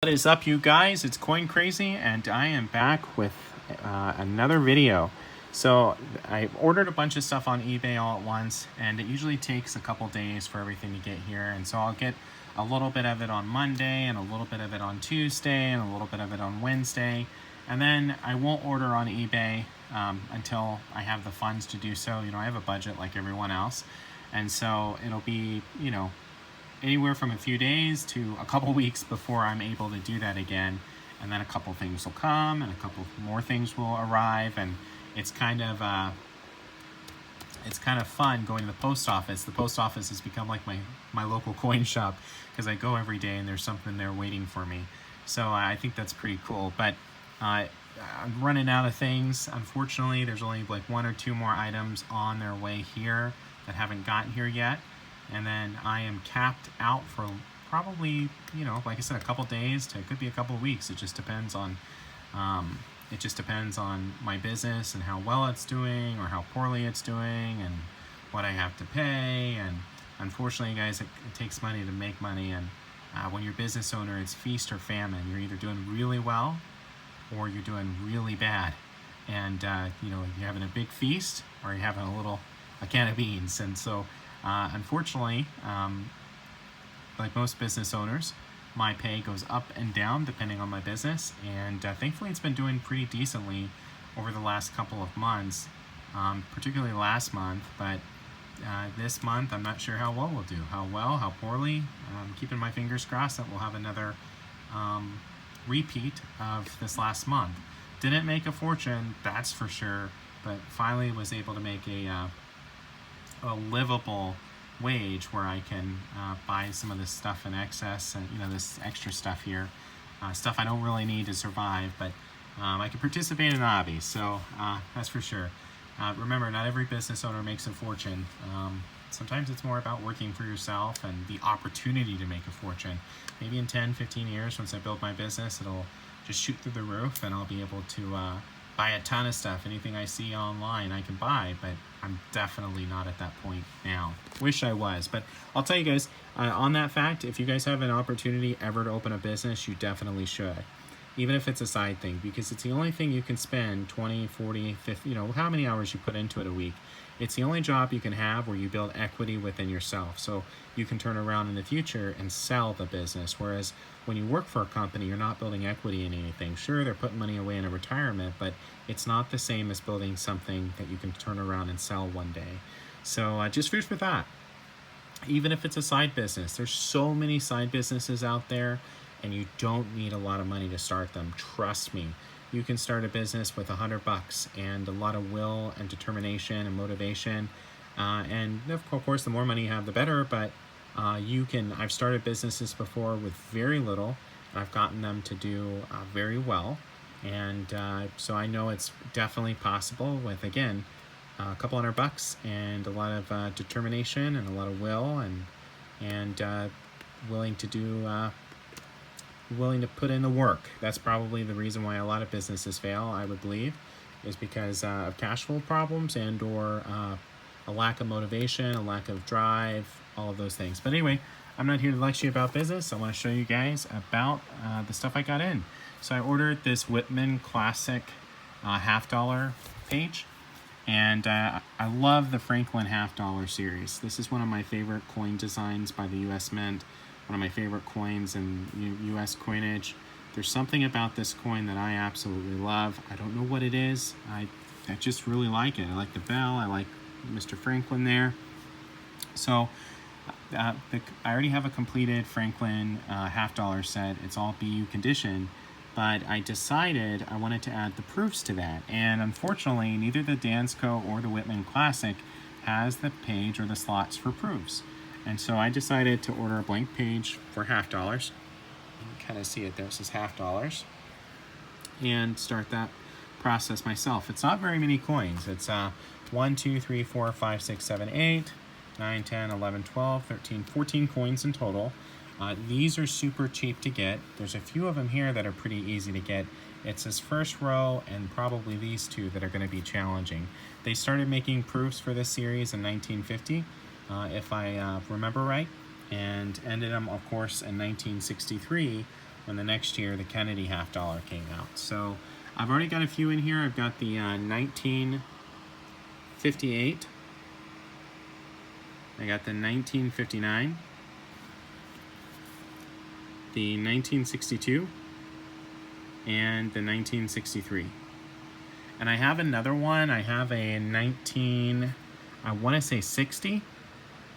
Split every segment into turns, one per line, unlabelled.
What is up, you guys? It's Coin Crazy, and I am back with another video. So I ordered a bunch of stuff on eBay all at once, and it usually takes a couple days for everything to get here. And so I'll get a little bit of it on Monday, and a little bit of it on Tuesday, and a little bit of it on Wednesday. And then I won't order on eBay until I have the funds to do so. You know, I have a budget like everyone else. And so it'll be, anywhere from a few days to a couple weeks before I'm able to do that again. And then a couple things will come and a couple more things will arrive. And it's kind of fun going to the post office. The post office has become like my local coin shop because I go every day and there's something there waiting for me. So I think that's pretty cool. But I'm running out of things. Unfortunately, there's only like one or two more items on their way here that haven't gotten here yet. And then I am capped out for probably, like I said, a couple days to, it could be a couple weeks. It just depends on my business and how well it's doing or how poorly it's doing and what I have to pay. And unfortunately, guys, it takes money to make money. And when you're a business owner, it's feast or famine. You're either doing really well or you're doing really bad. And, you're having a big feast or you're having a can of beans. And so, unfortunately, like most business owners, my pay goes up and down depending on my business, and thankfully it's been doing pretty decently over the last couple of months, particularly last month, but this month I'm not sure how well we'll do. How well, how poorly. I'm keeping my fingers crossed that we'll have another repeat of this last month. Didn't make a fortune, that's for sure, but finally was able to make a livable wage where I can buy some of this stuff in excess and this extra stuff here, stuff I don't really need to survive, but I can participate in the hobby, so that's for sure. Remember, not every business owner makes a fortune. Sometimes it's more about working for yourself and the opportunity to make a fortune. Maybe in 10, 15 years, once I build my business, it'll just shoot through the roof and I'll be able to buy a ton of stuff. Anything I see online I can buy, but I'm definitely not at that point now. Wish I was, but I'll tell you guys, on that fact, if you guys have an opportunity ever to open a business, you definitely should. Even if it's a side thing, because it's the only thing you can spend 20, 40, 50, how many hours you put into it a week. It's the only job you can have where you build equity within yourself. So you can turn around in the future and sell the business. Whereas when you work for a company, you're not building equity in anything. Sure, they're putting money away in a retirement, but it's not the same as building something that you can turn around and sell one day. So just food for thought. Even if it's a side business, there's so many side businesses out there, and you don't need a lot of money to start them. Trust me. You can start a business with $100 and a lot of will and determination and motivation. And of course, the more money you have, the better. But I've started businesses before with very little. And I've gotten them to do very well. And so I know it's definitely possible with, again, a couple $100 and a lot of determination and a lot of will and willing to put in the work. That's probably the reason why a lot of businesses fail, I would believe, is because of cash flow problems and or a lack of motivation, a lack of drive, all of those things. But anyway, I'm not here to lecture you about business. I want to show you guys about the stuff I got in. So I ordered this Whitman Classic $half page, and I love the Franklin $half series. This is one of my favorite coin designs by the U.S. Mint. One of my favorite coins in U.S. coinage. There's something about this coin that I absolutely love. I don't know what it is. I just really like it. I like the bell. I like Mr. Franklin there. So I already have a completed Franklin $half set. It's all BU condition, but I decided I wanted to add the proofs to that. And unfortunately, neither the Dansco or the Whitman Classic has the page or the slots for proofs. And so I decided to order a blank page for $half. You can kind of see it there. It says $half. And start that process myself. It's not very many coins. It's 1, 2, 3, 4, 5, 6, 7, 8, 9, 10, 11, 12, 13, 14 coins in total. These are super cheap to get. There's a few of them here that are pretty easy to get. It's this first row and probably these two that are going to be challenging. They started making proofs for this series in 1950. If I remember right, and ended them, of course, in 1963 when the next year the Kennedy half dollar came out. So I've already got a few in here. I've got the 1958. I got the 1959. The 1962. And the 1963. And I have another one. I have a I want to say 60.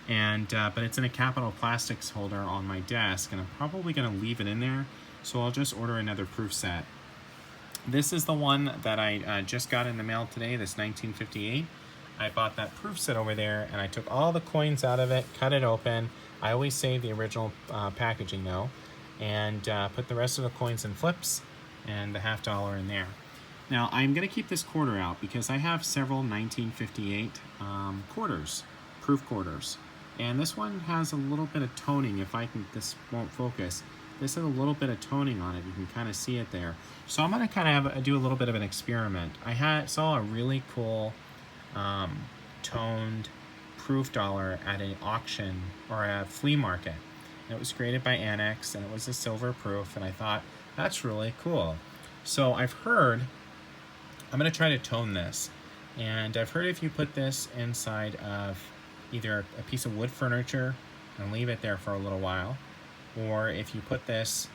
And but it's in a Capital Plastics holder on my desk, and I'm probably going to leave it in there, so I'll just order another proof set. This is the one that I just got in the mail today, this 1958. I bought that proof set over there, and I took all the coins out of it, cut it open. I always save the original packaging though, and put the rest of the coins in flips and the half dollar in there. Now I'm going to keep this quarter out because I have several 1958 quarters, proof quarters. And this one has a little bit of toning. If I can, this won't focus. This has a little bit of toning on it. You can kind of see it there. So I'm going to kind of do a little bit of an experiment. I saw a really cool toned proof dollar at an auction or a flea market. And it was created by Annex, and it was a silver proof. And I thought, that's really cool. So I've heard, I'm going to try to tone this. And I've heard if you put this inside of either a piece of wood furniture and leave it there for a little while, or if you put this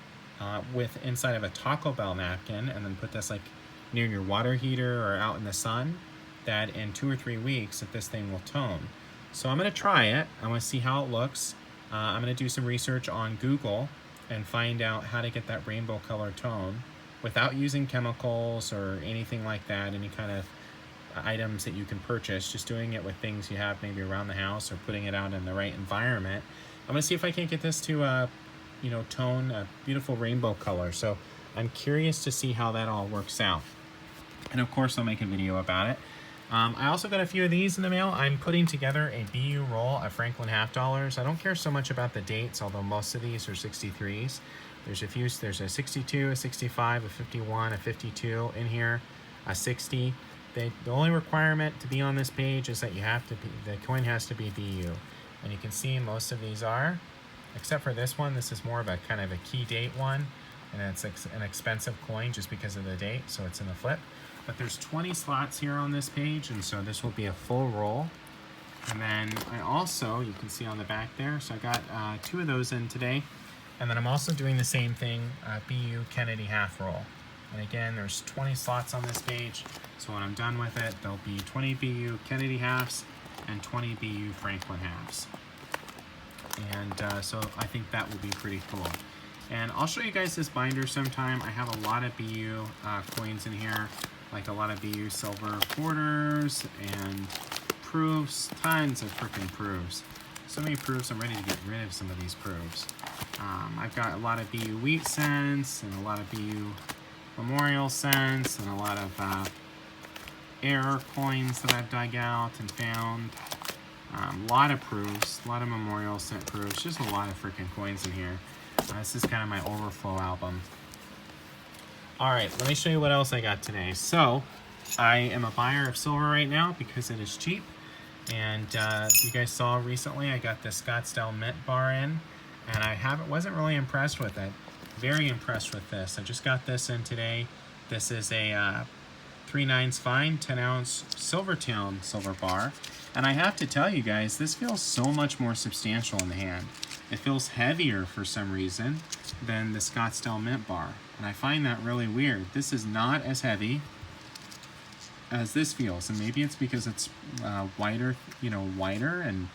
with inside of a Taco Bell napkin and then put this like near your water heater or out in the sun, that in 2 or 3 weeks that this thing will tone. So I'm going to try it. I want to see how it looks. I'm going to do some research on Google and find out how to get that rainbow color tone without using chemicals or anything like that, any kind of items that you can purchase, just doing it with things you have maybe around the house or putting it out in the right environment. I'm going to see if I can get this to tone a beautiful rainbow color. So I'm curious to see how that all works out. And of course I'll make a video about it. I also got a few of these in the mail. I'm putting together a BU roll of Franklin half dollars. I don't care so much about the dates, although most of these are 63s. There's a few, there's a 62, a 65, a 51, a 52 in here, a 60. The only requirement to be on this page is that you have to be, the coin has to be BU. And you can see most of these are, except for this one. This is more of a kind of a key date one, and it's an expensive coin just because of the date, so it's in the flip. But there's 20 slots here on this page, and so this will be a full roll. And then I also, you can see on the back there, so I got 2 of those in today. And then I'm also doing the same thing, BU Kennedy half roll. And again, there's 20 slots on this page, so when I'm done with it, there'll be 20 BU Kennedy halves and 20 BU Franklin halves. And so I think that will be pretty cool. And I'll show you guys this binder sometime. I have a lot of BU coins in here, like a lot of BU silver quarters and proofs, tons of freaking proofs. So many proofs, I'm ready to get rid of some of these proofs. I've got a lot of BU wheat cents and a lot of BU memorial cents and a lot of error coins that I've dug out and found. A lot of proofs, a lot of memorial cent proofs, just a lot of freaking coins in here. This is kind of my overflow album. Alright, let me show you what else I got today. So, I am a buyer of silver right now because it is cheap. And you guys saw recently I got the Scottsdale Mint bar in, and I wasn't really impressed with it. Very impressed with this. I just got this in today. This is a 3/9 fine 10-ounce Silvertowne silver bar. And I have to tell you guys, this feels so much more substantial in the hand. It feels heavier for some reason than the Scottsdale Mint bar. And I find that really weird. This is not as heavy as this feels. And maybe it's because it's wider and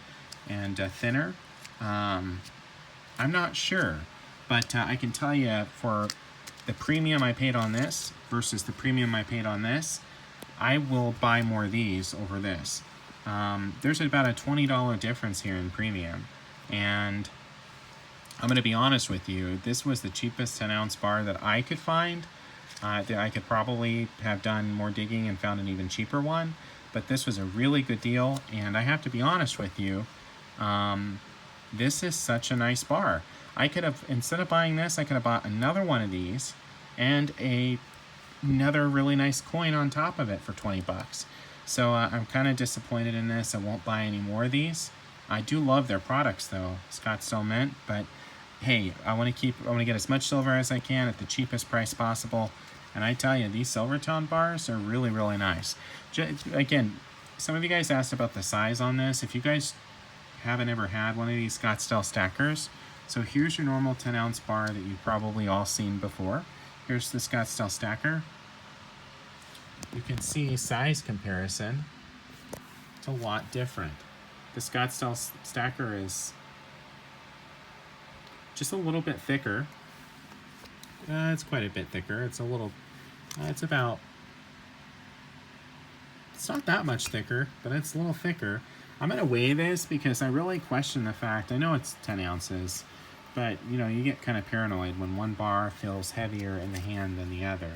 thinner. I'm not sure. But I can tell you, for the premium I paid on this versus the premium I paid on this, I will buy more of these over this. There's about a $20 difference here in premium. And I'm going to be honest with you, this was the cheapest 10-ounce bar that I could find. I could probably have done more digging and found an even cheaper one. But this was a really good deal. And I have to be honest with you, this is such a nice bar. I could have, instead of buying this, I could have bought another one of these and another really nice coin on top of it for 20 bucks. So I'm kind of disappointed in this. I won't buy any more of these. I do love their products though, Scottsdale Mint, but hey, I want to get as much silver as I can at the cheapest price possible. And I tell you, these Silvertowne bars are really, really nice. Again, some of you guys asked about the size on this. If you guys haven't ever had one of these Scottsdale stackers, so here's your normal 10-ounce bar that you've probably all seen before. Here's the Scottsdale stacker. You can see size comparison. It's a lot different. The Scottsdale stacker is just a little bit thicker. It's quite a bit thicker. It's a little, it's not that much thicker, but it's a little thicker. I'm gonna weigh this because I really question the fact, I know it's 10 ounces, but you know, you get kind of paranoid when one bar feels heavier in the hand than the other.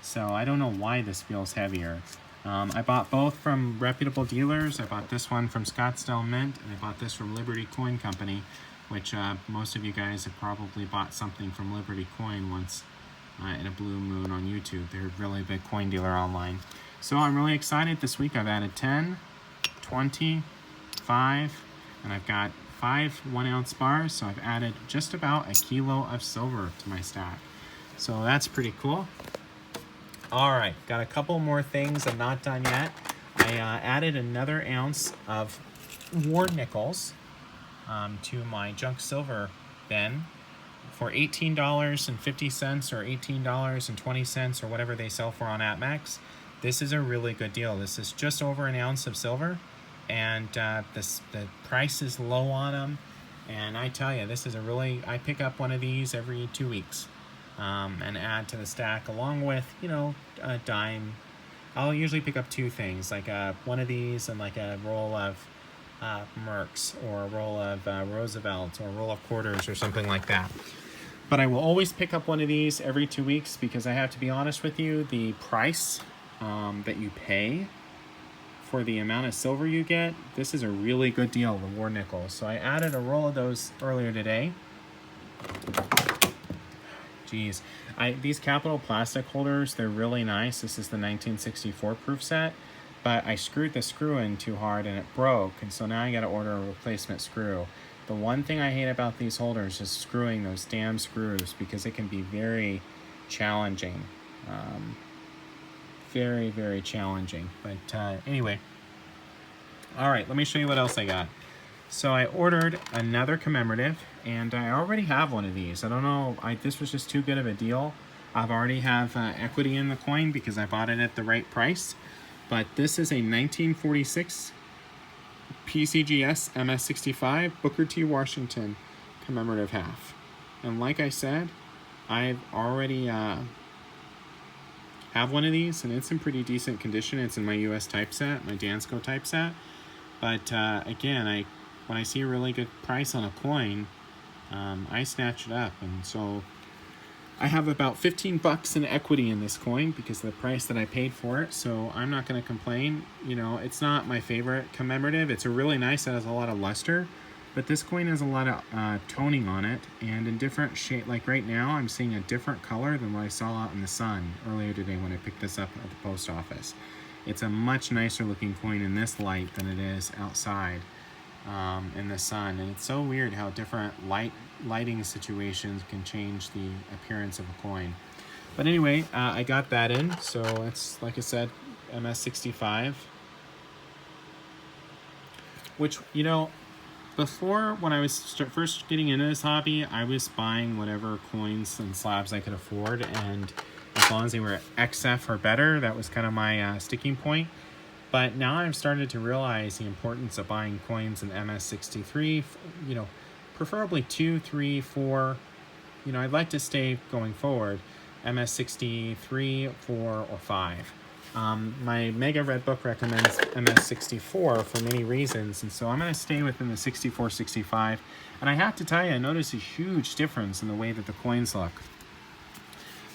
So I don't know why this feels heavier. I bought both from reputable dealers. I bought this one from Scottsdale Mint, and I bought this from Liberty Coin Company, which most of you guys have probably bought something from Liberty Coin once in a blue moon on YouTube. They're a really big coin dealer online. So I'm really excited. This week I've added 10, 20, 5, and I've got 5 1-ounce bars. So I've added just about a kilo of silver to my stack. So that's pretty cool. All right, got a couple more things I'm not done yet. I added another ounce of war nickels to my junk silver bin for $18.50 or $18.20 or whatever they sell for on AppMax. This is a really good deal. This is just over an ounce of silver, and the price is low on them. And I tell you, this is I pick up one of these every 2 weeks. And add to the stack along with, you know, a dime. I'll usually pick up 2 things, like one of these and like a roll of Mercs or a roll of Roosevelts or a roll of quarters or something like that. But I will always pick up one of these every 2 weeks because I have to be honest with you, the price that you pay for the amount of silver you get, this is a really good deal, the war nickels. So I added a roll of those earlier today. Geez, these Capital plastic holders, they're really nice. This is the 1964 proof set, but I screwed the screw in too hard and it broke, and so now I got to order a replacement screw. The one thing I hate about these holders is screwing those damn screws because it can be very challenging. Very, very challenging. But anyway, all right, let me show you what else I got. So I ordered another commemorative, and I already have one of these. I don't know, this was just too good of a deal. I've already have equity in the coin because I bought it at the right price. But this is a 1946 PCGS MS65 Booker T. Washington commemorative half. And like I said, I've already have one of these, and it's in pretty decent condition. It's in my US typeset, my Dansko typeset. But again, when I see a really good price on a coin, I snatch it up. And so I have about 15 bucks in equity in this coin because of the price that I paid for it. So I'm not going to complain. You know, it's not my favorite commemorative. It's a really nice, it has a lot of luster, but this coin has a lot of toning on it, and in different shade. Like right now, I'm seeing a different color than what I saw out in the sun earlier today when I picked this up at the post office. It's a much nicer looking coin in this light than it is outside. In the sun, and it's so weird how different lighting situations can change the appearance of a coin. But anyway, I got that in, so it's, like I said, MS65, which, you know, before, when I was first getting into this hobby, I was buying whatever coins and slabs I could afford, and as long as they were XF or better, that was kind of my sticking point. But now I've started to realize the importance of buying coins in MS63, you know, preferably 2, 3, 4. You know, I'd like to stay going forward MS63, 4, or 5. My Mega Red Book recommends MS64 for many reasons, and so I'm going to stay within the 64, 65. And I have to tell you, I notice a huge difference in the way that the coins look.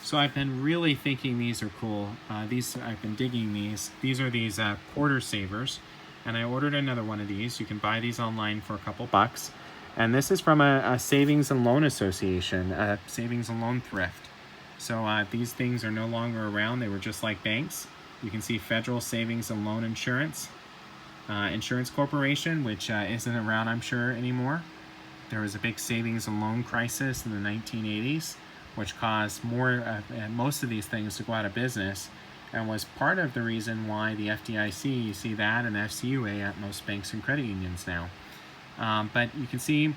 So I've been really thinking these are cool. I've been digging these. These are these quarter savers, and I ordered another one of these. You can buy these online for a couple bucks. And this is from a savings and loan association, a savings and loan thrift. So these things are no longer around. They were just like banks. You can see Federal Savings and Loan Insurance Corporation, which isn't around, I'm sure, anymore. there was a big savings and loan crisis in the 1980s, which caused most of these things to go out of business, and was part of the reason why the FDIC, you see that, and the FCUA at most banks and credit unions now. But you can see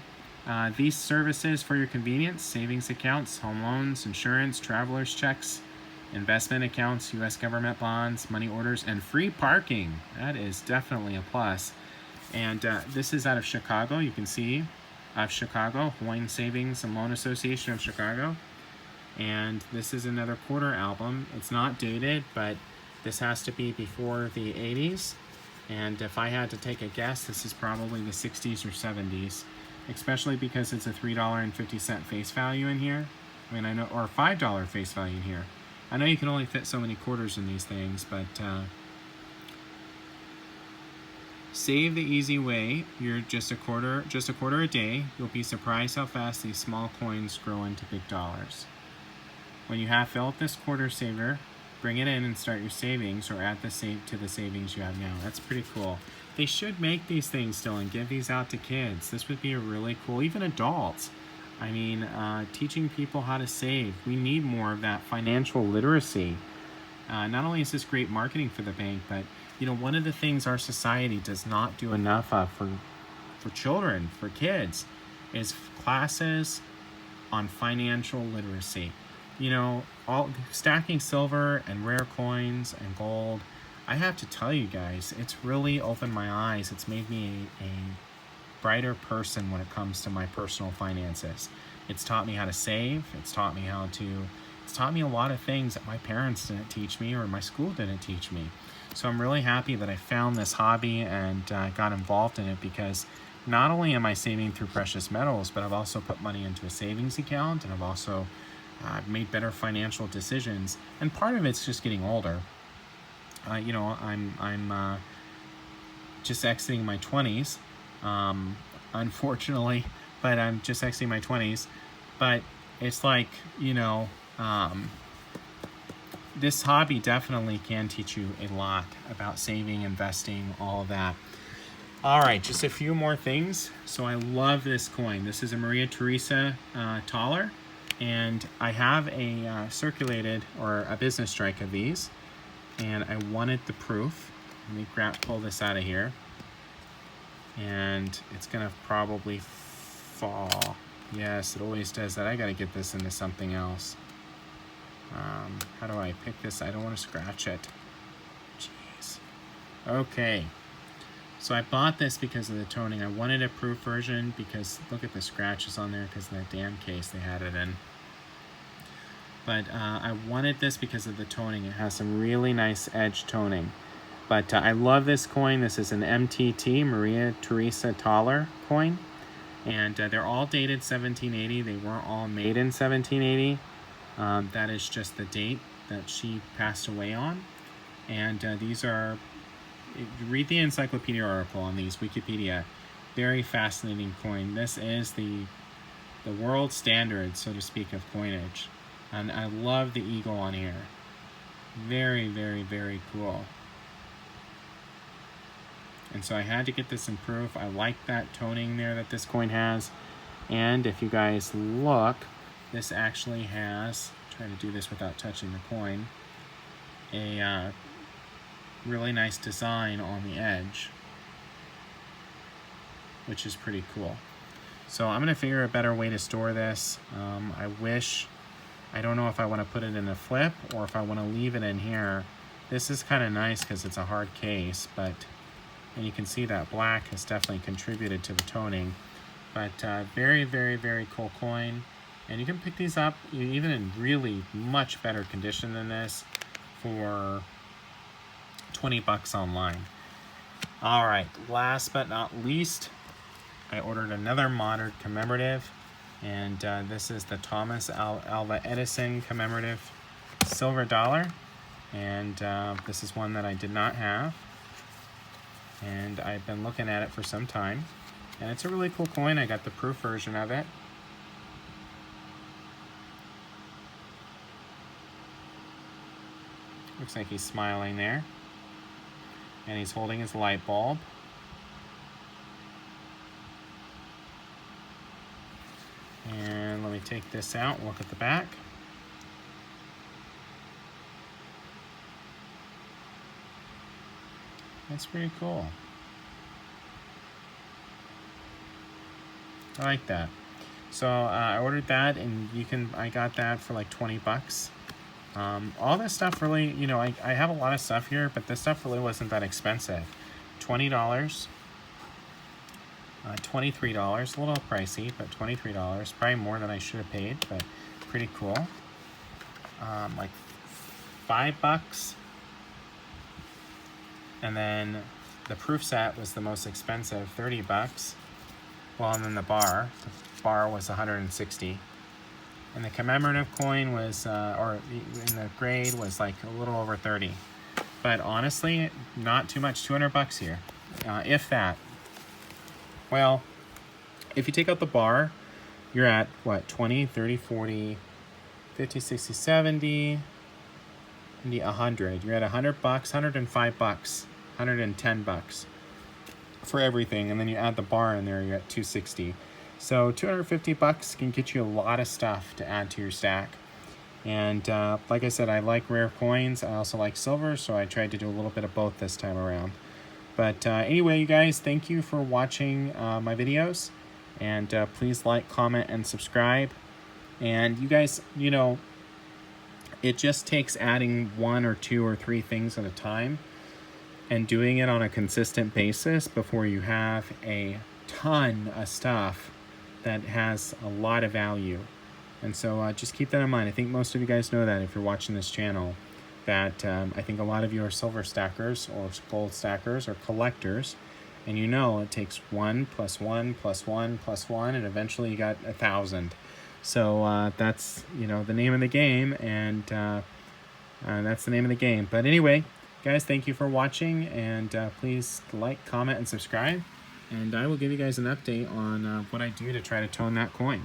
these services for your convenience: savings accounts, home loans, insurance, traveler's checks, investment accounts, U.S. government bonds, money orders, and free parking. That is definitely a plus. And this is out of Chicago. You can see of Chicago, Hawaiian Savings and Loan Association of Chicago. And this is another quarter album. It's not dated, but this has to be before the 80s. And if I had to take a guess, this is probably the 60s or 70s, especially because it's a $3.50 face value in here. I mean, I know, or $5 face value in here. I know you can only fit so many quarters in these things, but save the easy way. You're just a quarter a day. You'll be surprised how fast these small coins grow into big dollars. When you have filled this quarter saver, bring it in and start your savings, or add to the savings you have now. That's pretty cool. They should make these things still and give these out to kids. This would be a really cool, even adults. I mean, teaching people how to save. We need more of that financial literacy. Not only is this great marketing for the bank, but you know, one of the things our society does not do enough of for children, for kids, is classes on financial literacy. You know, all stacking silver and rare coins and gold. I have to tell you guys, it's really opened my eyes. It's made me a brighter person when it comes to my personal finances. It's taught me how to save. It's taught me a lot of things that my parents didn't teach me or my school didn't teach me. So I'm really happy that I found this hobby and got involved in it, because not only am I saving through precious metals, but I've also put money into a savings account, and I've also made better financial decisions. And part of it's just getting older. You know, I'm just exiting my 20s, unfortunately, but I'm just exiting my 20s. But it's like, you know, this hobby definitely can teach you a lot about saving, investing, all of that. All right, just a few more things. So I love this coin. This is a Maria Theresa thaler, and I have a circulated, or a business strike of these, and I wanted the proof. Let me pull this out of here, and it's gonna probably fall. Yes, it always does that. I gotta get this into something else. How do I pick this? I don't want to scratch it. Jeez. Okay. So I bought this because of the toning. I wanted a proof version because look at the scratches on there because of that damn case they had it in. But I wanted this because of the toning. It has some really nice edge toning. But I love this coin. This is an MTT, Maria Theresa thaler coin. And they're all dated 1780. They weren't all made in 1780. That is just the date that she passed away on. And these are, read the encyclopedia article on these, Wikipedia. Very fascinating coin. This is the world standard, so to speak, of coinage. And I love the eagle on here. Very, very, very cool. And so I had to get this in proof. I like that toning there that this coin has. And if you guys look, this actually has, try to do this without touching the coin, a really nice design on the edge, which is pretty cool. So I'm gonna figure a better way to store this. I don't know if I want to put it in a flip or if I want to leave it in here. This is kind of nice because it's a hard case, and you can see that black has definitely contributed to the toning. But very, very, very cool coin. And you can pick these up even in really much better condition than this for 20 bucks online. All right, last but not least, I ordered another modern commemorative, and this is the Thomas Alva Edison commemorative silver dollar, and this is one that I did not have, and I've been looking at it for some time, and it's a really cool coin. I got the proof version of it. Looks like he's smiling there, and he's holding his light bulb. And let me take this out and look at the back. That's pretty cool. I like that. So I ordered that, and I got that for like 20 bucks. All this stuff really, you know, I have a lot of stuff here, but this stuff really wasn't that expensive. $20, $23, a little pricey, but $23, probably more than I should have paid, but pretty cool. Like $5, and then the proof set was the most expensive, 30 bucks. Well, and then the bar was 160. And the commemorative coin was, or in the grade was like a little over 30. But honestly, not too much, 200 bucks here, if that. Well, if you take out the bar, you're at what, 20, 30, 40, 50, 60, 70, 100. You're at 100 bucks, 105 bucks, 110 bucks for everything. And then you add the bar in there, you're at 260. So 250 bucks can get you a lot of stuff to add to your stack. And like I said, I like rare coins. I also like silver, so I tried to do a little bit of both this time around. But anyway, you guys, thank you for watching my videos. And please like, comment, and subscribe. And you guys, you know, it just takes adding 1 or 2 or 3 things at a time and doing it on a consistent basis before you have a ton of stuff that has a lot of value. And so just keep that in mind. I think most of you guys know that if you're watching this channel, that I think a lot of you are silver stackers or gold stackers or collectors, and you know it takes 1 plus 1 plus 1 plus 1, and eventually you got 1,000. So that's, you know, the name of the game, and that's the name of the game. But anyway, guys, thank you for watching, and please like, comment, and subscribe. And I will give you guys an update on what I do to try to tone that coin.